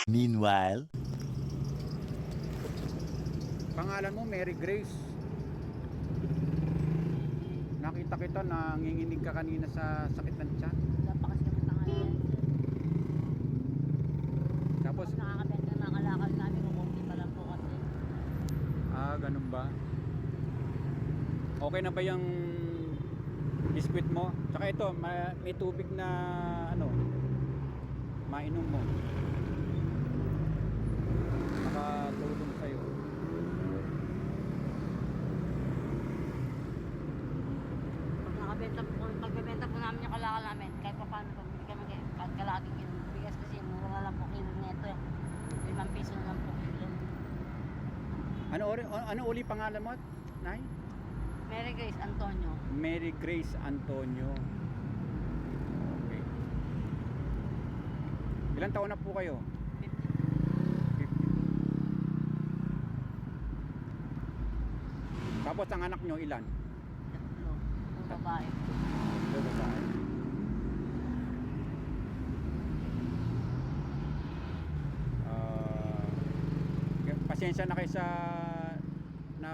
Meanwhile, Pangalan mo Mary Grace. Nakita kita na nginginig ka kanina sa sakit ng tiyan. Wala pa kasi kami pangalan. Tapos, Pag nakakabenta ng mga kalakal namin, kukunti pa lang po kasi. ganun ba? Okay na ba yung biskwit mo? Tsaka ito, may tubig na mainom mo. Nakatulong sa'yo. Pagbebenta po namin yung kalakal namin, kahit pa paano pabili kami kahit kalating kilo. Bigas kasi mura na lang po kilo neto eh. 5 piso na lang po kilo. Ano uli pangalan mo, Nay? Mary Grace Antonio. Mary Grace Antonio. Okay. Ilang taon na po kayo? 50. Tapos ang anak nyo ilan? Tatlo. Puro babae. Tatlo babae. Pasensya na kayo sa na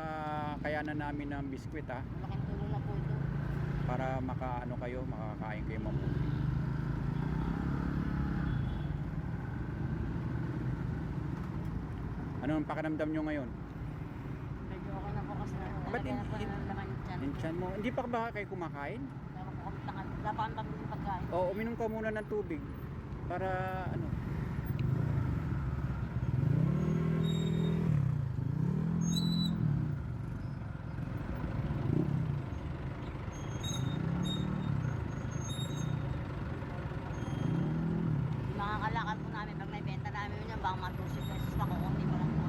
kayanan namin ng biskwit ha, Malaking tulong na po ito. para makakain kayo mabuti. Ano ang pakiramdam nyo ngayon? Medyo okay na po kasi Ba't nalagyan na po ng laman yung tiyan. Yung tiyan mo, hindi pa ba kayo kumakain? Wala po kami tangal. Wala pa kami pambili pagkain. O uminom ka muna ng tubig para Yung mga kalakal po namin, pag may benta namin yun, baka mga 12 pesos pa, kukunti pa lang po.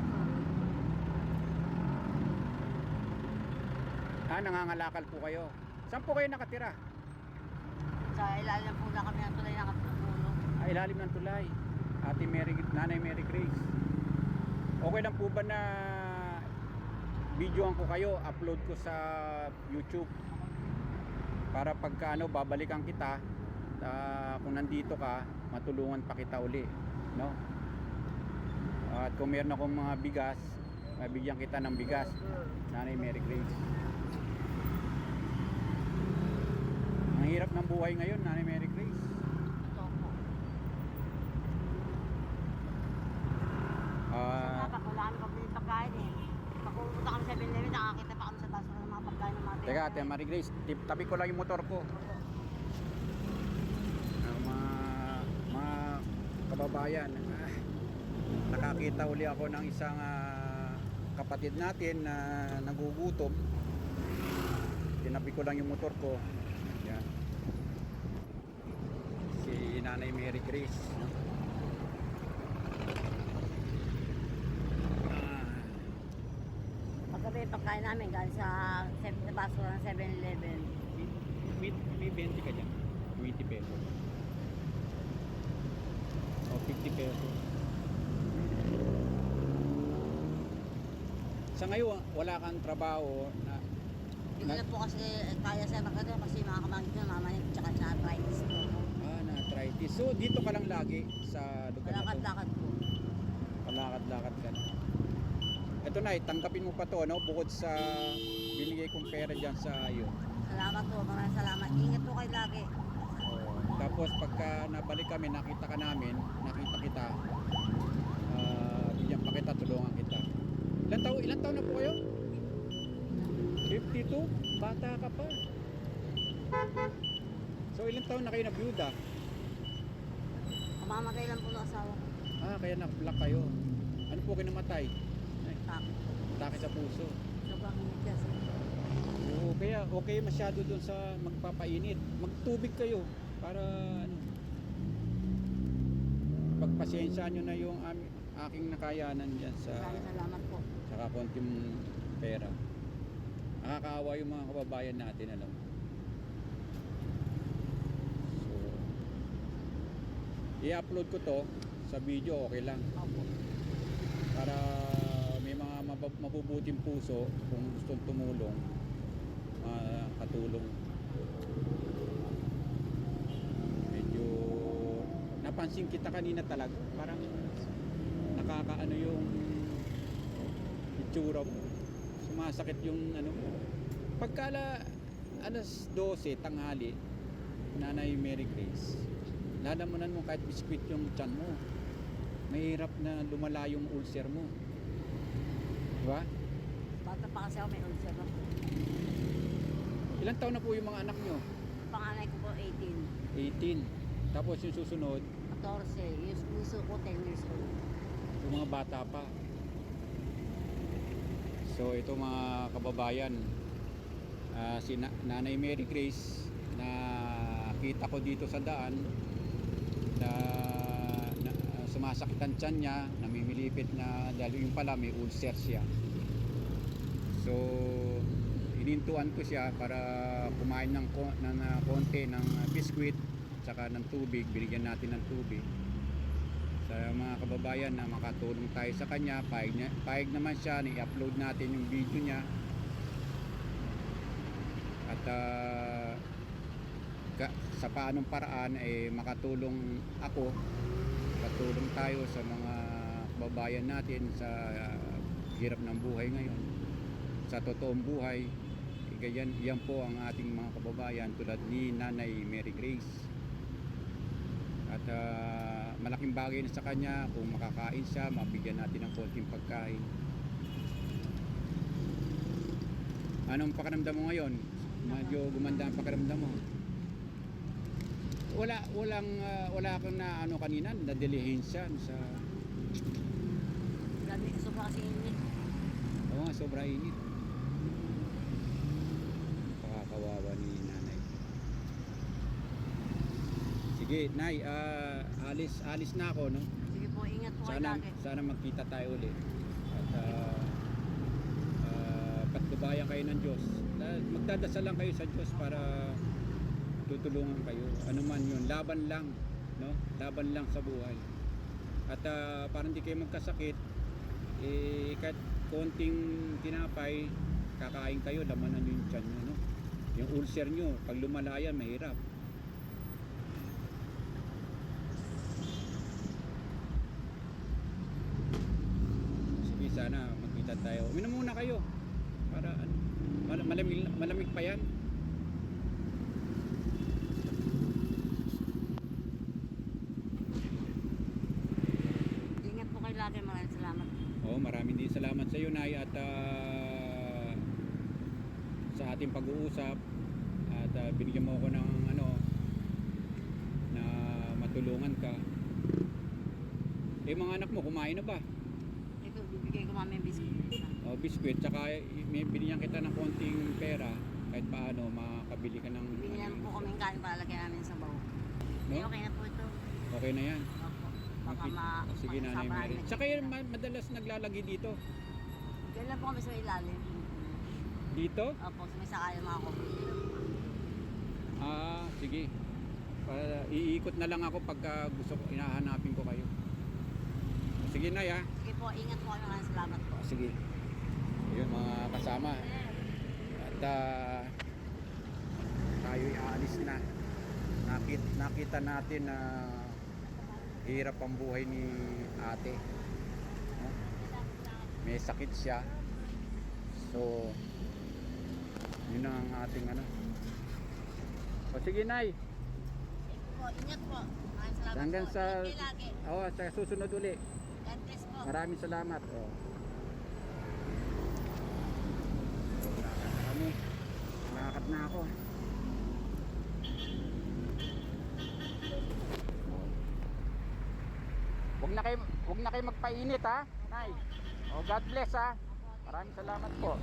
nangangalakal po kayo. Saan po kayo nakatira? Sa ilalim po na kami ng tulay ng katulong. Ilalim ng tulay. Nanay Mary Grace. Okay lang po ba na videoan ko kayo, upload ko sa YouTube para pagka babalikan kita, kung nandito ka, matulungan pa kita uli, no? At kung meron akong mga bigas, mabigyan kita ng bigas, Nanay Mary Grace. Ang hirap ng buhay ngayon, Nanay Mary Grace. Ito po. Pag wala kami pabili pagkain eh. Pag pumunta kami sa 7-Eleven, nakakita pa kami sa taas ng mga pagkain ng mga Teka, Ate Mary Grace, tabi ko lang yung motor ko. Mga kababayan, nakakita uli ako ng isang kapatid natin na nagugutom. Tinabi ko lang yung motor ko. Yan. Si Nanay Mary Grace. Paggabi, pagkain namin galing sa basura ng 7-Eleven. May 20 ka dyan. 20 pesos. O 50 pesos. Sa ngayon, wala kang trabaho na Hindi na po kasi kaya sa magkano kasi mga kamangit na mamanig tsaka sa arthritis po. na-arthritis. So, dito ka lang lagi sa lugar na to? Lakad-lakad po. Palakad-lakad ka na. Ito na, tanggapin mo pa to, no? Bukod sa binigay kong pera dyan sa iyo. Salamat po, maraming salamat. Ingat po kayo lagi. Tapos pagka nabalik kami, nakita kita, bigyan pa kita, tulungan kita. Ilan taon na po kayo? 52? Bata ka pa. So ilang taon na kayo na byuda? Kamamatay lang po ng asawa ko. Kaya na-block kayo. Ano po kinamatay? Takot po. Atake sa puso. Sobrang init kasi. Oo, kaya okay masyado dun sa magpapainit. Magtubig kayo para pagpasensyaan nyo na yung aking nakayanan dyan sa Maraming salamat po. saka konting pera. Nakakaawa yung mga kababayan natin, alam mo. So, i-upload ko to sa video, okay lang. Opo. Para may mga mabubuting puso kung gustong tumulong, katulong. Medyo napansin kita kanina talaga, parang nakakaano yung itsura mo. Sumasakit yung ano mo. Pagkala alas 12 tanghali, Nanay Mary Grace, lalamunan mo kahit biskwit yung tiyan mo. Mahirap na lumala yung ulcer mo. Diba? Bata pa kasi ako, may ulcer ako. Ilang taon na po yung mga anak nyo? Panganay ko po 18. 18. Tapos yung susunod, 14. Yung puso ko 10 years old. yung mga bata pa. So ito mga kababayan, si Nanay Mary Grace, na kita ko dito sa daan na, sumasakit ang tiyan niya, namimilipit na dahil yung pala may ulcer siya. So inintuan ko siya para kumain ng konti ng biskwit tsaka ng tubig, binigyan natin ng tubig. Sa mga kababayan na makatulong tayo sa kanya, paig naman siya, i-upload natin yung video niya. At sa paanong paraan makatulong ako, katulong tayo sa mga kababayan natin sa hirap ng buhay ngayon, sa totoong buhay. Yan po ang ating mga kababayan tulad ni Nanay Mary Grace. At malaking bagay na sa kanya kung makakain siya, mabigyan natin ng konting pagkain. Anong pakiramdam mo ngayon? Medyo gumanda ang pakiramdam mo. Wala kang na ano kanina, na-dilihensiya sa... Grabe, sobra kasi init. Oo nga, sobra init. Pakakawawa ni nanay. Sige, Nay, alis na ako, no? Sige po, ingat po kayo lagi. Sana magkita tayo ulit. At patnubayan kayo ng Diyos. Magdadasal lang kayo sa Diyos para tutulungan kayo. Ano man yun, laban lang, no? Laban lang sa buhay. At para hindi kayo magkasakit, kahit konting tinapay, kakain kayo, lamanan nyo yung tiyan nyo, no? Yung ulcer nyo, pag lumalaya, mahirap. Sige, sana magkita tayo. Uminom muna kayo para malamig pa yan. Ingat po kayo lagi, maraming salamat. Oo, maraming din salamat sa iyo, Nay, at sa ating pag-uusap at binigyan mo ako ng na matulungan ka. Mga anak mo kumain na ba? Ito, bibigay ko mami yung biscuit. O biskwit, tsaka binigyan kita ng konting pera kahit paano makabili ka ng Binigyan po kaming kain para lagyan namin sa bawo. No? Okay na po ito. Okay na yan. Opo. Baka Sige, Nanay makasama Mary. namin. Tsaka yan madalas naglalagi dito. Diyan lang po kami sa ilalim. Dito? Opo, sumisakay yung mga coffee. Sige. Iikot na lang ako pagka gusto ko, inahanapin ko kayo. Sige, Nay, ha? Sige po, ingat po kayo. Maraming salamat po. Sige. Ayun mga kasama. At tayo'y aalis na. Nakita natin na hirap ang buhay ni ate. No? May sakit siya. So, yun ang ating O sige, Nay. Sige po, ingat po. Maraming salamat Hanggang po. sa... Ingat kayo lagi. sa susunod uli. God bless po. Maraming salamat. Kami. Lakad na ako. Huwag na kayo magpainit, ha, Nay. God bless, ha. Maraming salamat po.